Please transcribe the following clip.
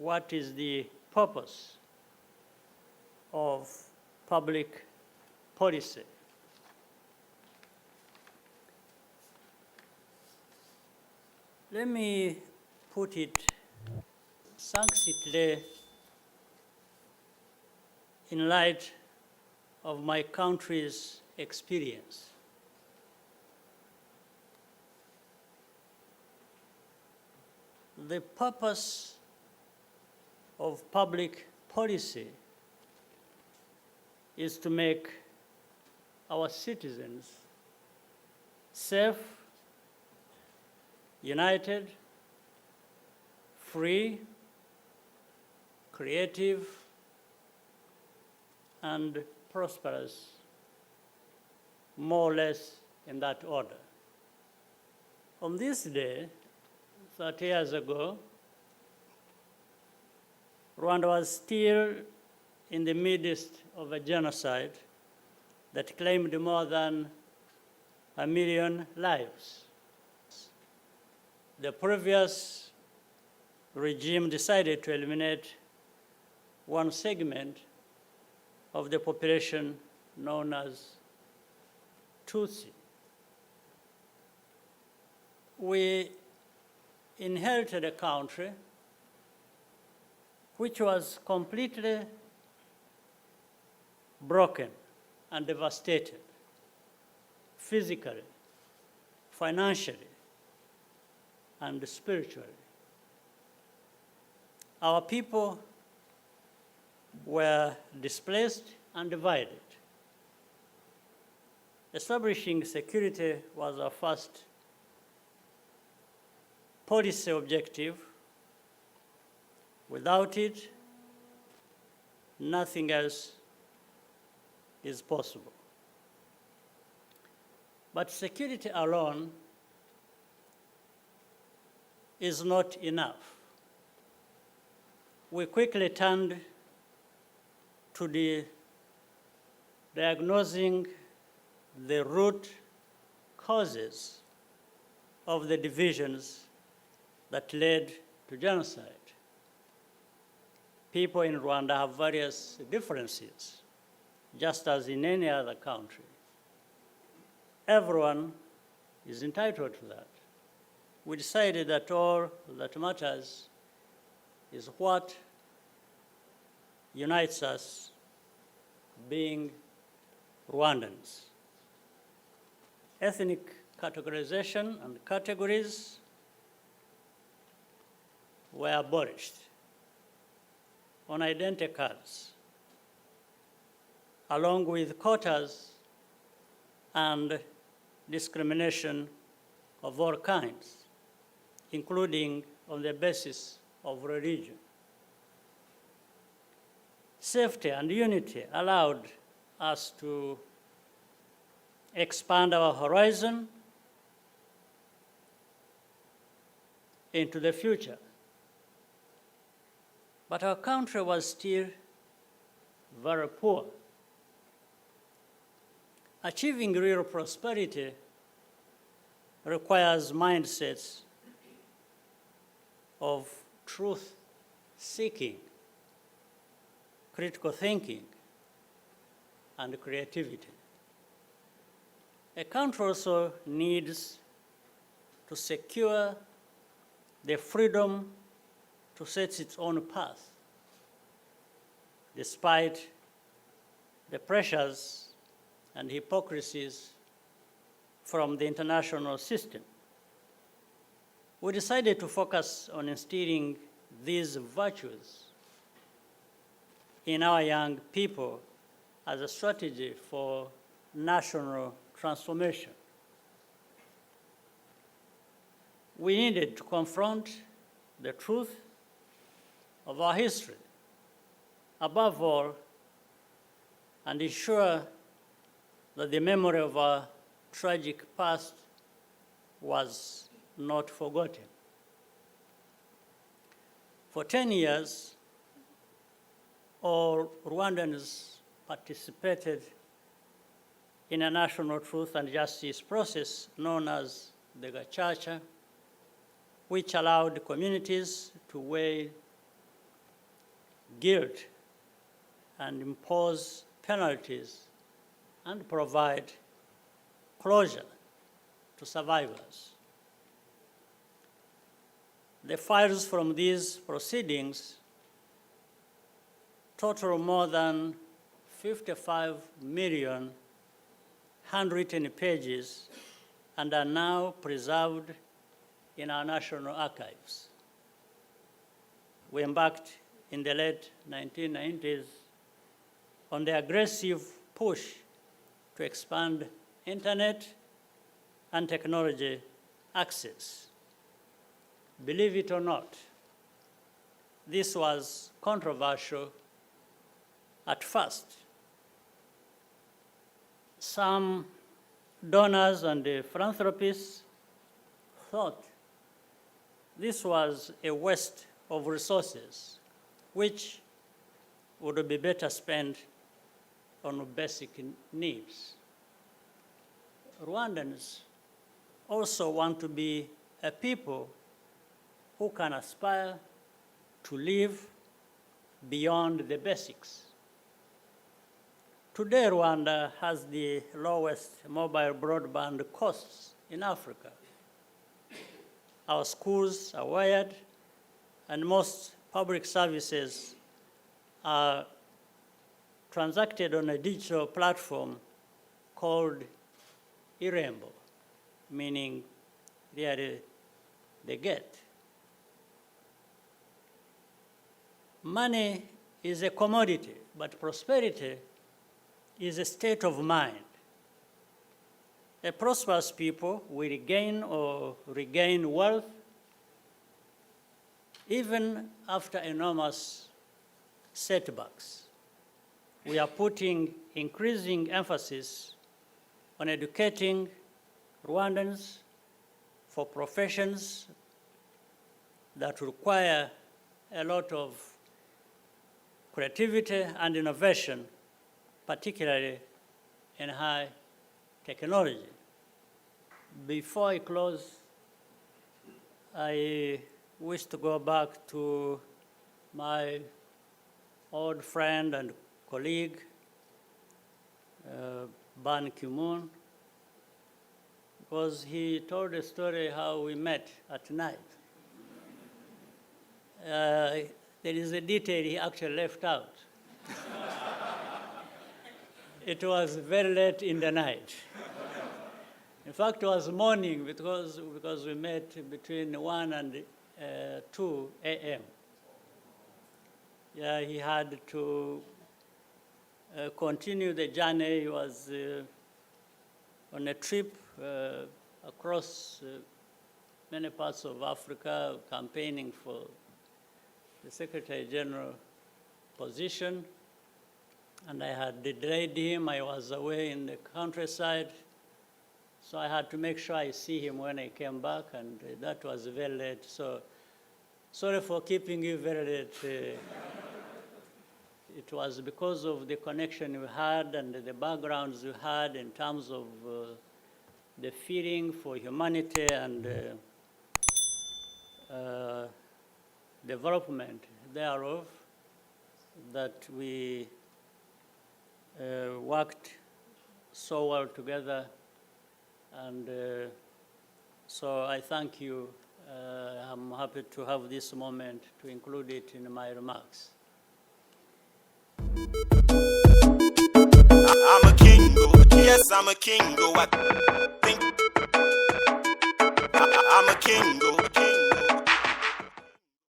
what is the purpose of public policy. Let me put it succinctly in light of my country's experience. The purpose of public policy is to make our citizens safe, united, free, creative, and prosperous, more or less in that order. On this day, 30 years ago, Rwanda was still in the midst of a genocide that claimed more than 1 million lives. The previous regime decided to eliminate one segment of the population known as Tutsi. We inherited a country which was completely broken and devastated, physically, financially, and spiritually. Our people were displaced and divided. Establishing security was our first policy objective. Without it, nothing else is possible. But security alone is not enough. We quickly turned to diagnosing the root causes of the divisions that led to genocide. People in Rwanda have various differences, just as in any other country. Everyone is entitled to that. We decided that all that matters is what unites us, being Rwandans. Ethnic categorization and categories were abolished on identity cards, along with quotas and discrimination of all kinds, including on the basis of religion. Safety and unity allowed us to expand our horizon into the future. But our country was still very poor. Achieving real prosperity requires mindsets of truth-seeking, critical thinking, and creativity. A country also needs to secure the freedom to set its own path, despite the pressures and hypocrisies from the international system. We decided to focus on instilling these virtues in our young people as a strategy for national transformation. We needed to confront the truth of our history, above all, and ensure that the memory of our tragic past was not forgotten. For 10 years, all Rwandans participated in a national truth and justice process known as the Gacaca, which allowed communities to weigh guilt and impose penalties and provide closure to survivors. The files from these proceedings total more than 55 million handwritten pages and are now preserved in our national archives. We embarked in the late 1990s on the aggressive push to expand internet and technology access. Believe it or not, this was controversial at first. Some donors and philanthropists thought this was a waste of resources, which would be better spent on basic needs. Rwandans also want to be a people who can aspire to live beyond the basics. Today, Rwanda has the lowest mobile broadband costs in Africa. Our schools are wired, and most public services are transacted on a digital platform called Irembo, meaning really they get. Money is a commodity, but prosperity is a state of mind. A prosperous people will gain or regain wealth even after enormous setbacks. We are putting increasing emphasis on educating Rwandans for professions that require a lot of creativity and innovation, particularly in high technology. Before I close, I wish to go back to my old friend and colleague, Ban Ki-moon, because he told a story how we met at night. There is a detail he actually left out. It was very late in the night. In fact, it was morning because we met between 1 and 2 a.m. Yeah, he had to continue the journey. He was on a trip across many parts of Africa, campaigning for the Secretary General position. And I had delayed him. I was away in the countryside. So I had to make sure I see him when I came back, and that was very late. So sorry for keeping you very late. It was because of the connection we had and the backgrounds we had in terms of the feeling for humanity and development thereof that we worked so well together. And so I thank you. I'm happy to have this moment to include it in my remarks. I'm a king, yes, I'm a king, I think I'm a king,